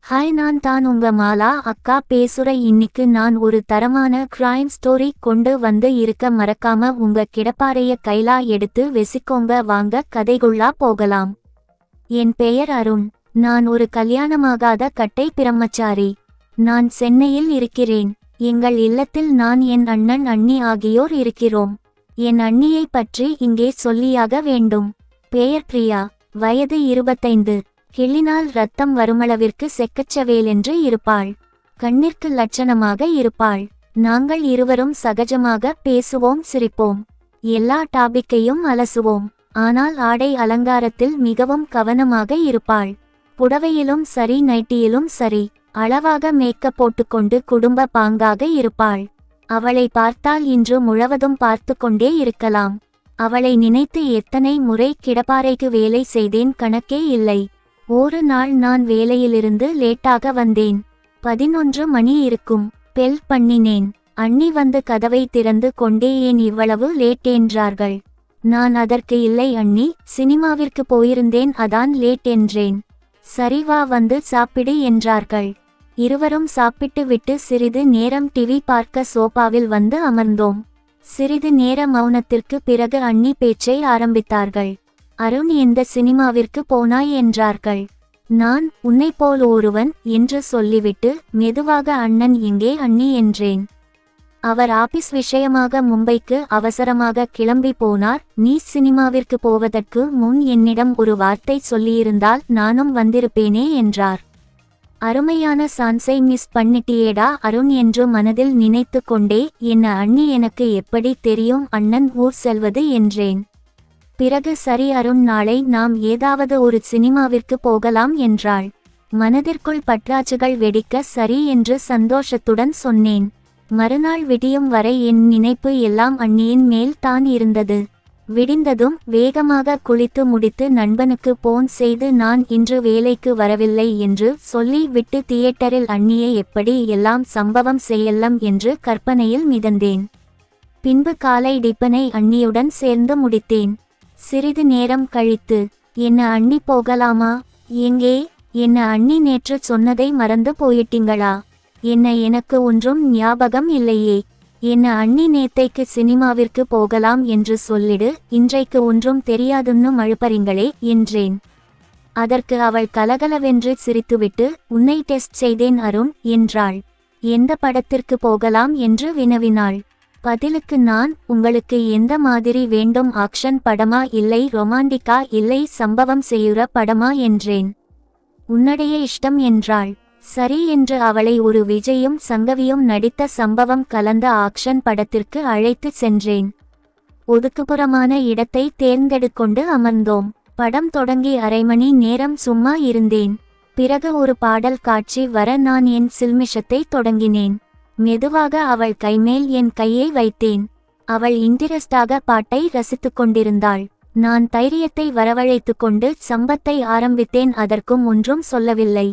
Hi, நான் தான் உங்க மாலா அக்கா பேசுற. இன்னிக்கு நான் ஒரு தரமான கிரைம் ஸ்டோரி கொண்டு வந்து இருக்க. மறக்காம உங்க கிடப்பாறைய கைலா எடுத்து வெசிக்கோங்க. வாங்க கதைகுள்ளா போகலாம். என் பெயர் அருண். நான் ஒரு கல்யாணமாகாத கட்டை பிரம்மச்சாரி. நான் சென்னையில் இருக்கிறேன். எங்கள் இல்லத்தில் நான், என் அண்ணன், அண்ணி ஆகியோர் இருக்கிறோம். என் அண்ணியை பற்றி இங்கே சொல்லியாக வேண்டும். பெயர் பிரியா. வயது 25. கிள்ளினால் ரத்தம் வருமளவிற்கு செக்கச்சவேலென்று இருப்பாள். கண்ணிற்கு லட்சணமாக இருப்பாள். நாங்கள் இருவரும் சகஜமாக பேசுவோம், சிரிப்போம். எல்லா டாபிக்கையும் அலசுவோம். ஆனால் ஆடை அலங்காரத்தில் மிகவும் கவனமாக இருப்பாள். புடவையிலும் சரி, நைட்டியிலும் சரி, அளவாக மேக்கப் போட்டுக்கொண்டு குடும்ப பாங்காக இருப்பாள். அவளை பார்த்தால் இன்று முழுவதும் பார்த்து கொண்டே இருக்கலாம். அவளை நினைத்து எத்தனை முறை கிடப்பாறைக்கு வேலை செய்தேன், கணக்கே இல்லை. ஒரு நாள் நான் வேலையிலிருந்து லேட்டாக வந்தேன். 11 மணி இருக்கும். பெல் பண்ணினேன். அண்ணி வந்து கதவை திறந்து கொண்டே ஏன் இவ்வளவு லேட் என்றார்கள். நான் அதற்கு இல்லை அண்ணி, சினிமாவிற்கு போயிருந்தேன், அதான் லேட் என்றேன். சரி வா, வந்து சாப்பிடு என்றார்கள். இருவரும் சாப்பிட்டு விட்டு சிறிது நேரம் டிவி பார்க்க சோபாவில் வந்து அமர்ந்தோம். சிறிது நேர மௌனத்திற்கு பிறகு அண்ணி பேச்சை ஆரம்பித்தார்கள். அருண், எந்த சினிமாவிற்கு போனாய் என்றார்கள். நான், உன்னைப்போல் ஒருவன் என்று சொல்லிவிட்டு மெதுவாக அண்ணன் எங்கே அண்ணி என்றேன். அவர் ஆபீஸ் விஷயமாக மும்பைக்கு அவசரமாக கிளம்பி போனார். நீ சினிமாவிற்கு போவதற்கு முன் என்னிடம் ஒரு வார்த்தை சொல்லியிருந்தால் நானும் வந்திருப்பேனே என்றார். அருமையான சான்ஸை மிஸ் பண்ணிட்டியேடா அருண் என்று மனதில் நினைத்து கொண்டே, என்ன அண்ணி, எனக்கு எப்படி தெரியும் அண்ணன் ஊர் செல்வது என்றேன். பிறகு சரி அருண், நாளை நாம் ஏதாவது ஒரு சினிமாவிற்கு போகலாம் என்றாள். மனதிற்குள் பட்டாசுகள் வெடிக்க சரி என்று சந்தோஷத்துடன் சொன்னேன். மறுநாள் விடியும் வரை என் நினைப்பு எல்லாம் அண்ணியின் மேல் தான் இருந்தது. விடிந்ததும் வேகமாக குளித்து முடித்து நண்பனுக்கு போன் செய்து நான் இன்று வேலைக்கு வரவில்லை என்று சொல்லி விட்டு தியேட்டரில் அண்ணியை எப்படி எல்லாம் சம்பவம் செய்யலாம் என்று கற்பனையில் மிதந்தேன். பின்பு காலை டிப்பனை அண்ணியுடன் சேர்ந்து முடித்தேன். சிறிது நேரம் கழித்து, என்ன அண்ணி, போகலாமா? எங்கே? என்ன அண்ணி, நேற்று சொன்னதை மறந்து போயிட்டீங்களா? எனக்கு ஒன்றும் ஞாபகம் இல்லையே. என்ன அண்ணி, நேத்தைக்கு சினிமாவிற்கு போகலாம் என்று சொல்லிடு, இன்றைக்கு ஒன்றும் தெரியாதுன்னு மழுப்பறீங்களே என்றேன். அதற்கு அவள் கலகலவென்று சிரித்துவிட்டு, உன்னை டெஸ்ட் செய்தேன் அருண் என்றாள். எந்த படத்திற்கு போகலாம் என்று வினவினாள். பதிலுக்கு நான், உங்களுக்கு எந்த மாதிரி வேண்டும், ஆக்ஷன் படமா இல்லை ரொமாண்டிக்கா இல்லை சம்பவம் செய்யுற படமா என்றேன். உன்னுடைய இஷ்டம் என்றாள். சரி என்று அவளை ஒரு விஜயும் சங்கவியும் நடித்த சம்பவம் கலந்த ஆக்ஷன் படத்திற்கு அழைத்து சென்றேன். ஒதுக்குப்புறமான இடத்தை தேர்ந்தெடுக்கொண்டு அமர்ந்தோம். படம் தொடங்கி அரை மணி நேரம் சும்மா இருந்தேன். பிறகு ஒரு பாடல் காட்சி வர நான் என் சில்மிஷத்தை தொடங்கினேன். மெதுவாக அவள் கைமேல் என் கையை வைத்தேன். அவள் இன்ட்ரெஸ்டாக பாட்டை ரசித்து கொண்டிருந்தாள். நான் தைரியத்தை வரவழைத்து கொண்டு சம்பத்தை ஆரம்பித்தேன். அதற்கும் ஒன்றும் சொல்லவில்லை.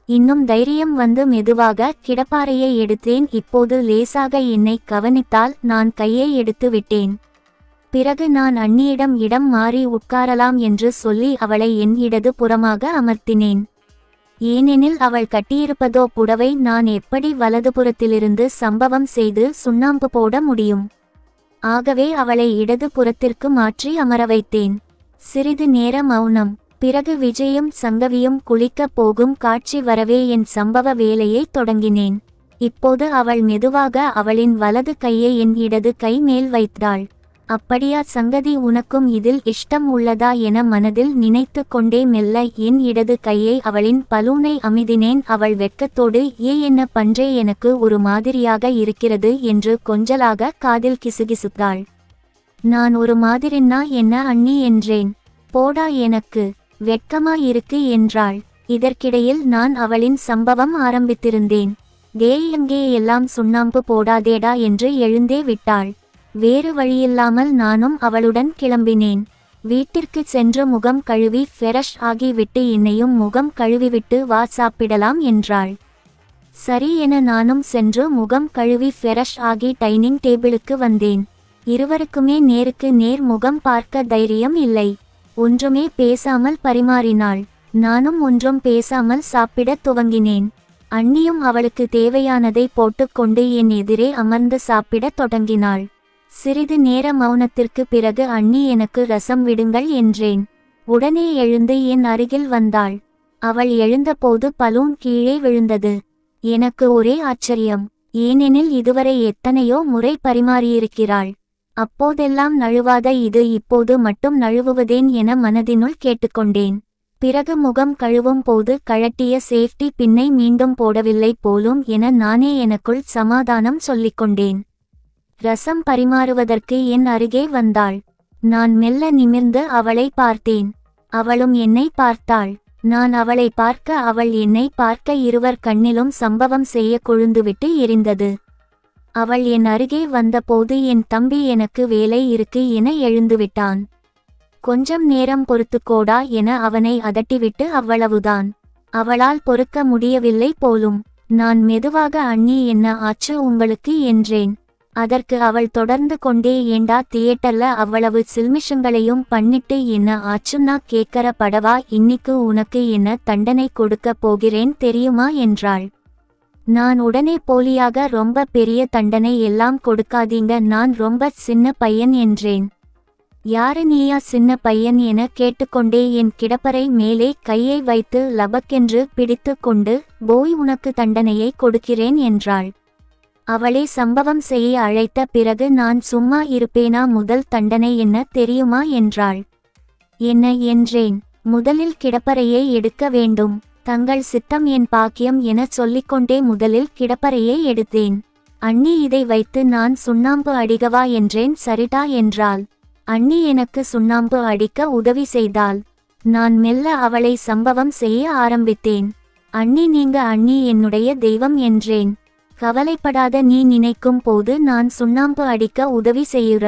இன்னும் தைரியம் வந்து மெதுவாக கிடப்பாறையை எடுத்தேன். இப்போது லேசாக என்னை கவனித்தால் நான் கையை எடுத்து விட்டேன். பிறகு நான் அண்ணியிடம் இடம் மாறி உட்காரலாம் என்று சொல்லி அவளை என் இடது புறமாக அமர்த்தினேன். ஏனெனில் அவள் கட்டியிருப்பதோ புடவை. நான் எப்படி வலதுபுறத்திலிருந்து சம்பவம் செய்து சுண்ணாம்பு போட முடியும்? ஆகவே அவளை இடது புறத்திற்கு மாற்றி அமர வைத்தேன். சிறிது நேர மௌனம். பிறகு விஜயும் சங்கவியும் குளிக்கப் போகும் காட்சி வரவே என் சம்பவ வேலையை தொடங்கினேன். இப்போது அவள் மெதுவாக அவளின் வலது கையை என் இடது கை மேல் வைத்தாள். அப்படியா சங்கதி, உனக்கும் இதில் இஷ்டம் உள்ளதா என மனதில் நினைத்து கொண்டே மெல்ல என் இடது கையை அவளின் பலூனை அமிதினேன். அவள் வெட்கத்தோடு, என்ன பன்றே, எனக்கு ஒரு மாதிரியாக இருக்கிறது என்று கொஞ்சலாக காதில் கிசுகிசுத்தாள். நான் ஒரு மாதிரின்னா என்ன அண்ணி என்றேன். போடா, எனக்கு வெட்கமா இருக்கு என்றாள். இதற்கிடையில் நான் அவளின் சம்பவம் ஆரம்பித்திருந்தேன். டேய், எங்கே எல்லாம் சுண்ணாம்பு போடாதேடா என்று எழுந்தே விட்டாள். வேறு வழியில்லாமல் நானும் அவளுடன் கிளம்பினேன். வீட்டிற்கு சென்று முகம் கழுவி ஃப்ரெஷ் ஆகிவிட்டு என்னையும் முகம் கழுவிவிட்டு வா சாப்பிடலாம் என்றாள். சரி என நானும் சென்று முகம் கழுவி ஃப்ரெஷ் ஆகி டைனிங் டேபிளுக்கு வந்தேன். இருவருக்குமே நேருக்கு நேர் முகம் பார்க்க தைரியம் இல்லை. ஒன்றுமே பேசாமல் பரிமாறினாள். நானும் ஒன்றும் பேசாமல் சாப்பிடத் துவங்கினேன். அண்ணியும் அவளுக்கு தேவையானதை போட்டுக்கொண்டு என் எதிரே அமர்ந்து சாப்பிடத் தொடங்கினாள். சிறிது நேர மௌனத்திற்கு பிறகு அண்ணி எனக்கு ரசம் விடுங்கள் என்றேன். உடனே எழுந்து என் அருகில் வந்தாள். அவள் எழுந்தபோது பலூன் கீழே விழுந்தது. எனக்கு ஒரே ஆச்சரியம். ஏனெனில் இதுவரை எத்தனையோ முறை பரிமாறியிருக்கிறாள். அப்போதெல்லாம் நழுவாத இது இப்போது மட்டும் நழுவுவதேன் என மனதினுள் கேட்டுக்கொண்டேன். பிறகு முகம் கழுவும் போது கழட்டிய சேஃப்டி பின்னை மீண்டும் போடவில்லை போலும் என நானே எனக்குள் சமாதானம் சொல்லிக்கொண்டேன். ரசம் பரிமாறுவதற்கு என் அருகே வந்தாள். நான் மெல்ல நிமிர்ந்து அவளை பார்த்தேன். அவளும் என்னை பார்த்தாள். நான் அவளை பார்க்க அவள் என்னை பார்க்க இருவர் கண்ணிலும் சம்பவம் செய்ய கொழுந்துவிட்டு எரிந்தது. அவள் என் அருகே வந்தபோது என் தம்பி எனக்கு வேலை இருக்கு என எழுந்துவிட்டான். கொஞ்சம் நேரம் பொறுத்துக்கோடா என அவனை அதட்டிவிட்டு அவ்வளவுதான். அவளால் பொறுக்க முடியவில்லை போலும். நான் மெதுவாக அண்ணி என்ன ஆச்சு உங்களுக்கு என்றேன். அதற்கு அவள் தொடர்ந்து கொண்டே ஏண்டா தியேட்டர்ல அவ்வளவு சில்மிஷங்களையும் பண்ணிட்டு என்ன ஆச்சுன்னா கேக்கற படவா இன்னிக்கு உனக்கு என்ன தண்டனை கொடுக்க போகிறேன் தெரியுமா என்றாள். நான் உடனே போலியாக ரொம்ப பெரிய தண்டனை எல்லாம் கொடுக்காதீங்க நான் ரொம்ப சின்ன பையன் என்றேன். யாரு நீயா சின்ன பையன் என கேட்டுக்கொண்டே என் கிடப்பறை மேலே கையை வைத்து லபக்கென்று பிடித்து கொண்டு போய் உனக்கு தண்டனையை கொடுக்கிறேன் என்றாள். அவளே சம்பவம் செய்ய அழைத்த பிறகு நான் சும்மா இருப்பேனா முதல் தண்டனை என்ன தெரியுமா என்றாள். என்ன என்றேன். முதலில் கிடப்பறையை எடுக்க வேண்டும். தங்கள் சித்தம் என் பாக்கியம் என சொல்லிக்கொண்டே முதலில் கிடப்பறையை எடுத்தேன். அண்ணி இதை வைத்து நான் சுண்ணாம்பு அடிக்கவா என்றேன். சரிடா என்றாள். அண்ணி எனக்கு சுண்ணாம்பு அடிக்க உதவி செய்தாள். நான் மெல்ல அவளை சம்பவம் செய்ய ஆரம்பித்தேன். அண்ணி நீங்க அண்ணி என்னுடைய தெய்வம் என்றேன். கவலைப்படாத நீ நினைக்கும் போது நான் சுண்ணாம்பு அடிக்க உதவி செய்யுற.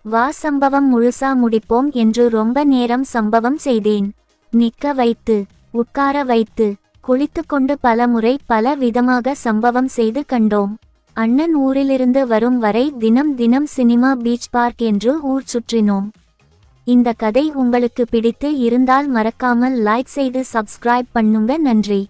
வா சம்பவம் முழுசா முடிப்போம் என்று ரொம்ப நேரம் சம்பவம் செய்தேன். நிக்க வைத்து உட்கார வைத்து குளித்துக்கொண்டு பல முறை பல விதமாக சம்பவம் செய்து கண்டோம். அண்ணன் ஊரிலிருந்து வரும் வரை தினம் தினம் சினிமா பீச் பார்க் என்று ஊர் சுற்றினோம். இந்த கதை உங்களுக்கு பிடித்து இருந்தால் மறக்காமல் லைக் செய்து சப்ஸ்கிரைப் பண்ணுங்க. நன்றி.